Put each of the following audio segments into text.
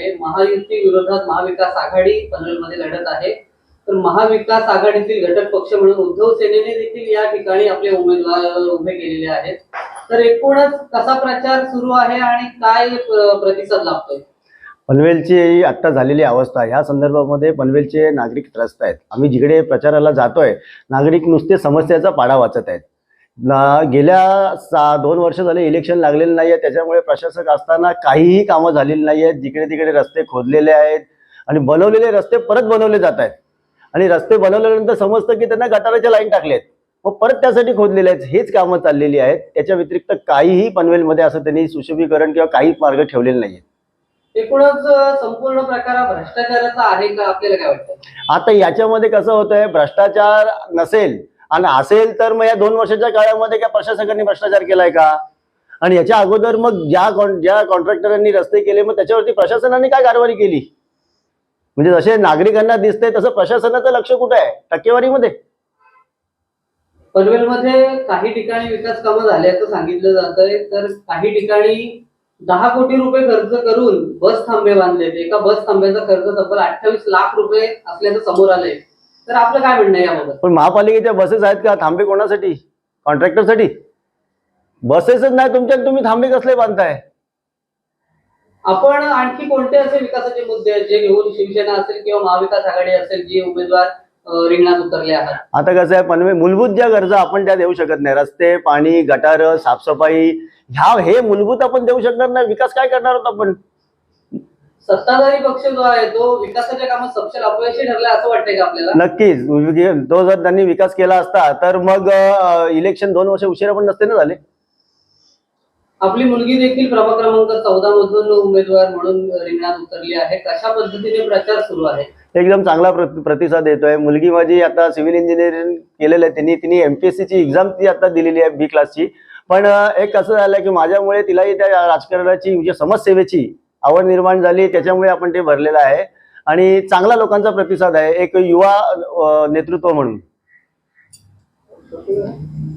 आहे. महायुती विरोधात महाविकास आघाडी पनवेलमध्ये लढत आहे. तर महाविकास आघाडीतील घटक पक्ष म्हणून उद्धव सेनेने देखील या ठिकाणी आपले उमेदवार उभे केलेले आहेत. तर एकूणच कसा प्रचार सुरू आहे आणि काय प्रतिसाद लाभतोय? पनवेलची आता झालेली अवस्था ह्या संदर्भामध्ये पनवेलचे नागरिक त्रस्त आहेत. आम्ही जिकडे प्रचाराला जातोय नागरिक नुसते समस्याचा पाढा वाचत आहेत. गेल्या 2 वर्ष झाले इलेक्शन लागलेलं नाही आहे, त्याच्यामुळे प्रशासक असताना काहीही कामं झालेली नाही आहेत. जिकडे तिकडे रस्ते खोदलेले आहेत आणि बनवलेले रस्ते परत बनवले जात आहेत आणि रस्ते बनवल्यानंतर समजतं की त्यांना गटाराच्या लाईन टाकले आहेत, मग परत त्यासाठी खोदलेले आहेत. हेच कामं चाललेली आहेत. त्याच्या व्यतिरिक्त काहीही पनवेलमध्ये असं त्यांनी सुशोभीकरण किंवा काही मार्ग ठेवलेले नाही आहेत. एकूणच संपूर्ण प्रकार हा भ्रष्टाचाराचा आहे का, आपल्याला काय वाटतं? आता याच्यामध्ये कसं होतंय, भ्रष्टाचार नसेल आणि असेल तर मग या 2 वर्षाच्या काळामध्ये काय प्रशासकांनी भ्रष्टाचार केलाय का? आणि याच्या अगोदर मग ज्या कॉन्ट्रॅक्टरांनी रस्ते केले मग त्याच्यावरती प्रशासनाने काय कारवाई केली? म्हणजे जसे नागरिकांना दिसतंय तसं प्रशासनाचं लक्ष कुठे आहे टक्केवारीमध्ये? पनवेलमध्ये काही ठिकाणी विकास कामं झाल्याचं सांगितलं जातंय, तर काही ठिकाणी 10 कोटी रुपये खर्च करून बस थांबे बांधलेत. एका बस थांब्याचा खर्च तब्बल 28 लाख रुपये असल्याचं समोर आलंय. तर आपलं काय म्हणणं आहे याबाबत? पण महापालिकेच्या बसेस आहेत का? थांबे कोणासाठी? कॉन्ट्रॅक्टरसाठी? बसेसच नाही तुमच्या, तुम्ही थांबे कसले बांधताय? आपण आणखी कोणते असे विकासाचे मुद्दे आहेत जे घेऊन शिवसेना असेल किंवा महाविकास आघाडी असेल जे उमेदवार रिंगणात उतरले आहात? आता कसं आहे, पनवेल मूलभूत ज्या गरजा आपण त्या देऊ शकत नाही, रस्ते, पाणी, गटार, साफसफाई, हे मूलभूत आपण देऊ शकणार नाही. विकास काय करणार आहोत आपण? सत्ताधारी पक्ष जो आहे तो विकासाच्या कामात सपशेल अपयशी ठरला असं वाटतंय का आपल्याला? नक्कीच. तो जर त्यांनी विकास केला असता तर मग इलेक्शन 2 वर्ष उशिरा पण नसते ना झाले. आपली मुलगी देखील प्रभाग क्रमांक 14 मधून उमेदवार म्हणून रिंगणात उतरली आहे. कशा पद्धतीने प्रचार सुरू आहे? एकदम चांगला प्रतिसाद येतोय. मुलगी माझी आता सिव्हिल इंजिनिअरिंग केलेलं आहे. तिने MPSC ची एक्झाम ती आता दिलेली आहे B क्लासची. पण एक असं झालं की माझ्यामुळे तिलाही त्या राजकारणाची म्हणजे समाजसेवेची आवड निर्माण झाली, त्याच्यामुळे आपण ते भरलेलं आहे आणि चांगला लोकांचा प्रतिसाद आहे. एक युवा नेतृत्व म्हणून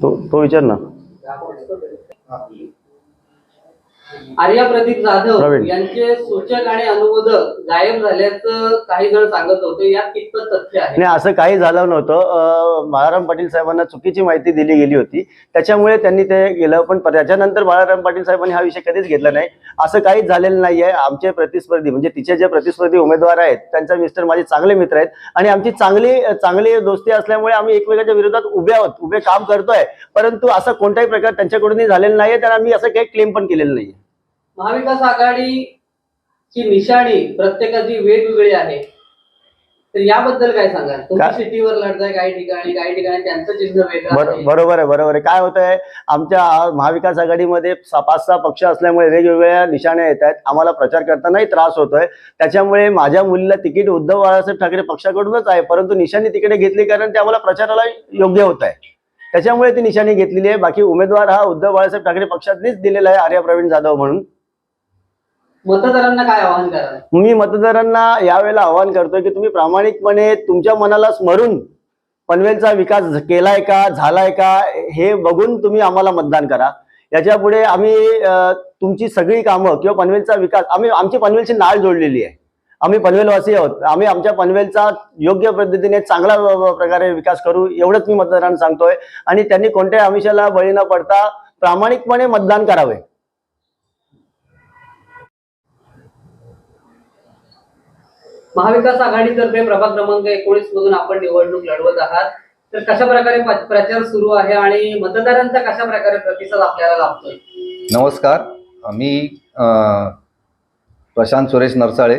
तो विचार ना. आर्या प्रदीप जाधव यांचे सूचक आणि अनुमोदक गायब झाल्याचं काही जण सांगत होते, यात कितपत तथ्य आहे? नाही, असं काही झालं नव्हतं. बाळाराम पाटील साहेबांना चुकीची माहिती दिली गेली होती, त्याच्यामुळे त्यांनी ते केलं. पण त्याच्यानंतर बाळाराम पाटील साहेबांनी हा विषय कधीच घेतला नाही. असं काहीच झालेलं नाही आहे. आमचे प्रतिस्पर्धी म्हणजे तिचे जे प्रतिस्पर्धी उमेदवार आहेत त्यांचा मिस्टर माझे चांगले मित्र आहेत आणि आमची चांगली दोस्ती असल्यामुळे आम्ही एकमेकांच्या विरोधात उभे काम करतोय. परंतु असं कोणताही प्रकार त्यांच्याकडूनही झालेला नाहीये, तर आम्ही असं काही क्लेम पण केलेलं नाहीये. महाविकास आघाडीची निशाणी प्रत्येकाची वेगवेगळी आहे, तर याबद्दल काय सांगाल? तुम्ही सिटीवर लढताय काही ठिकाणी त्यांचं चिन्ह वेगळं आहे. बरोबर आहे. काय होतंय, आमच्या महाविकास आघाडीमध्ये 5-6 पक्ष असल्यामुळे वेगवेगळ्या निशाण्या येत आहेत. आम्हाला प्रचार करतानाही त्रास होतोय. त्याच्यामुळे माझ्या मुलीला तिकीट उद्धव बाळासाहेब ठाकरे पक्षाकडूनच आहे, परंतु निशाणी तिकडे घेतली कारण ते आम्हाला प्रचाराला योग्य होत आहे, त्याच्यामुळे ती निशाणी घेतलेली आहे. बाकी उमेदवार हा उद्धव बाळासाहेब ठाकरे पक्षातनीच दिलेला आहे, आर्या प्रवीण जाधव म्हणून. मतदारांना काय आवाहन कराल? मी मतदारांना यावेळेला आवाहन करतोय की तुम्ही प्रामाणिकपणे तुमच्या मनाला स्मरून पनवेलचा विकास केलाय का, झालाय का हे बघून तुम्ही आम्हाला मतदान करा. याच्या पुढे आम्ही तुमची सगळी कामं किंवा पनवेलचा विकास, आमची पनवेलची नाळ जोडलेली आहे. आम्ही पनवेलवासी आहोत. आम्ही आमच्या पनवेलचा योग्य पद्धतीने चांगला प्रकारे विकास करू, एवढंच मी मतदारांना सांगतोय. आणि त्यांनी कोणत्याही आमिषाला बळी न पडता प्रामाणिकपणे मतदान करावे. महाविकास आघाडीतर्फे प्रभाग क्रमांक 19 मधून आपण निवडणूक लढवत आहात, तर कशा प्रकारे प्रचार सुरू आहे आणि मतदारांचा कशा प्रकारे प्रतिसाद आपल्याला लाभतोय? नमस्कार, मी प्रशांत सुरेश नरसाळे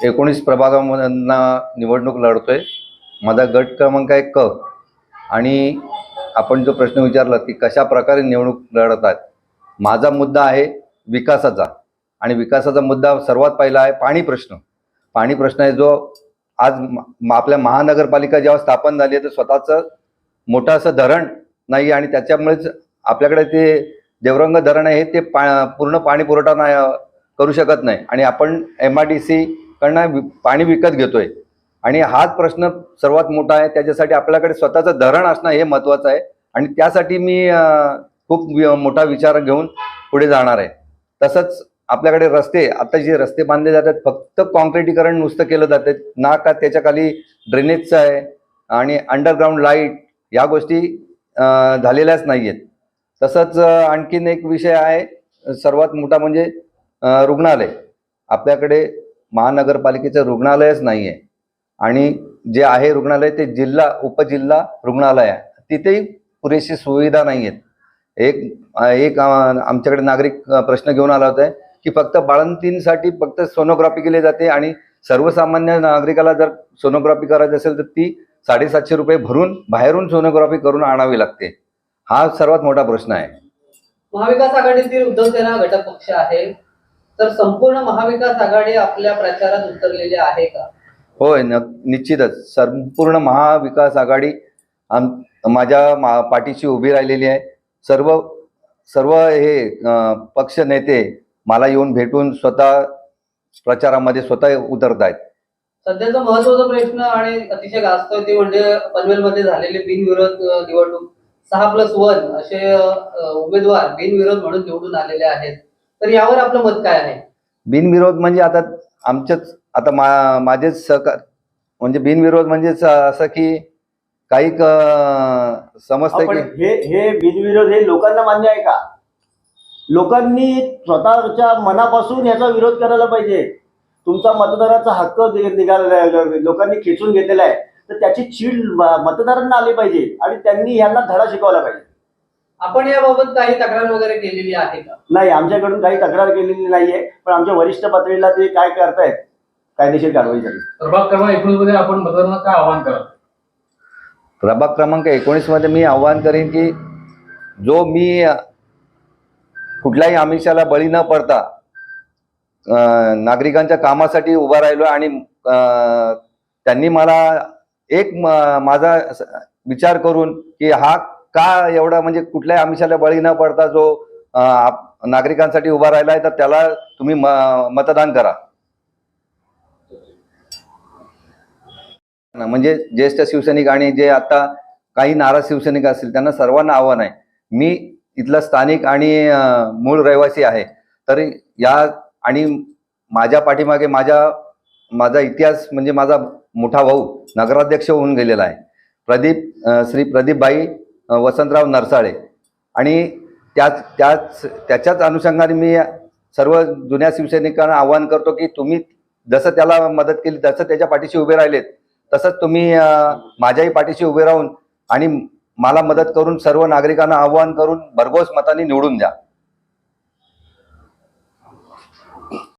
19 प्रभागामधून निवडणूक लढतोय. माझा गट क्रमांक आहे क. आणि आपण जो प्रश्न विचारला की कशा प्रकारे निवडणूक लढत आहेत, माझा मुद्दा आहे विकासाचा. आणि विकासाचा मुद्दा सर्वात पहिला आहे पाणी प्रश्न. पाणी प्रश्न आहे जो आज आपल्या महानगरपालिका जेव्हा स्थापन झाली आहे तर स्वतःचं मोठं असं धरण नाही आणि त्याच्यामुळेच आपल्याकडे ते देवरंग धरण आहे ते पूर्ण पाणी पुरवठा नाही करू शकत नाही आणि आपण MRDC कडनं पाणी विकत घेतोय. आणि हाच प्रश्न सर्वात मोठा आहे. त्याच्यासाठी आपल्याकडे स्वतःचं धरण असणं हे महत्त्वाचं आहे आणि त्यासाठी मी खूप मोठा विचार घेऊन पुढे जाणार आहे. तसंच आपल्याकडे रस्ते, आता जे रस्ते बांधले जातात फक्त कॉन्क्रिटीकरण नुसतं केलं जातं, ना का त्याच्या खाली ड्रेनेजचं आहे आणि अंडरग्राऊंड लाईट या गोष्टी झालेल्याच नाही आहेत. तसंच आणखीन एक विषय आहे सर्वात मोठा म्हणजे रुग्णालय. आपल्याकडे महानगरपालिकेचं रुग्णालयच नाही आहे आणि जे आहे रुग्णालय ते जिल्हा उपजिल्हा रुग्णालय आहे, तिथेही पुरेशी सुविधा नाही आहेत. एक आमच्याकडे नागरिक प्रश्न घेऊन आला होता की फक्त बाळंतींसाठी फक्त सोनोग्राफी केली जाते आणि सर्वसामान्य नागरिकाला जर सोनोग्राफी करायची असेल तर ती 750 रुपये भरून बाहेरून सोनोग्राफी करून आणावी लागते. हा सर्वात मोठा प्रश्न आहे. महाविकास आघाडीतील उद्धव सेना घटक पक्ष आहे, तर संपूर्ण महाविकास आघाडी आपल्या प्रचारात उतरलेली आहे का? होय, निश्चितच संपूर्ण महाविकास आघाडी माझ्या पाठीशी उभी राहिलेली आहे. सर्व हे पक्ष नेते मला येऊन भेटून स्वतः प्रचारामध्ये स्वतः उतरत आहेत. सध्याचा महत्वाचा प्रश्न आणि अतिशय गाजतोय ते म्हणजे पनवेलमध्ये झालेली बिनविरोध निवडणूक. 6+1 असे उमेदवार बिनविरोध म्हणून निवडून आलेले आहेत, तर यावर आपलं मत काय आहे? बिनविरोध म्हणजे आता आमचेच आता माझेच सहकार म्हणजे बिनविरोध म्हणजे असं की काही समजतंय आपण की हे बिनविरोध हे लोकांना मान्य आहे का? लोकांनी स्वतःच्या मनापासून याचा विरोध करायला पाहिजे. तुमचा मतदाराचा हक्क लोकांनी खेचून घेतलेला आहे, तर त्याची चीड मतदारांना आली पाहिजे आणि त्यांनी यांना धडा शिकवला पाहिजे. आपण याबाबत काही तक्रार वगैरे केलेली आहे का? नाही, आमच्याकडून काही तक्रार केलेली नाहीये, पण आमच्या वरिष्ठ पातळीला ते काय करतायत कायदेशीर कारवाईसाठी. प्रभाग क्रमांक 19 मध्ये आपण मतदारांना काय आवाहन कराल? प्रभाग क्रमांक 19 मध्ये मी आवाहन करेन की जो मी कुठल्याही आमिषाला बळी न पडता नागरिकांच्या कामासाठी उभा राहिलो आणि त्यांनी मला माझा विचार करून की हा का एवढा म्हणजे कुठल्याही आमिषाला बळी न पडता जो नागरिकांसाठी उभा राहिला आहे, तर त्याला तुम्ही मतदान करा. म्हणजे ज्येष्ठ शिवसैनिक आणि जे आता काही नाराज शिवसैनिक असतील त्यांना सर्वांना आव्हान आहे. मी इथला स्थानिक आणि मूळ रहिवासी आहे, तर या आणि माझ्या पाठीमागे माझा इतिहास म्हणजे माझा मोठा भाऊ नगराध्यक्ष होऊन गेलेला आहे, श्री प्रदीपभाई वसंतराव नरसाळे. आणि त्याच्याच अनुषंगाने मी सर्व जुन्या शिवसैनिकांना आवाहन करतो की तुम्ही जसं त्याला मदत केली, जसं त्याच्या पाठीशी उभे राहिलेत, तसंच तुम्ही माझ्याही पाठीशी उभे राहून आणि मला मदत करून सर्व नागरिकांना आवाहन करून भरघोस मतांनी निवडून द्या.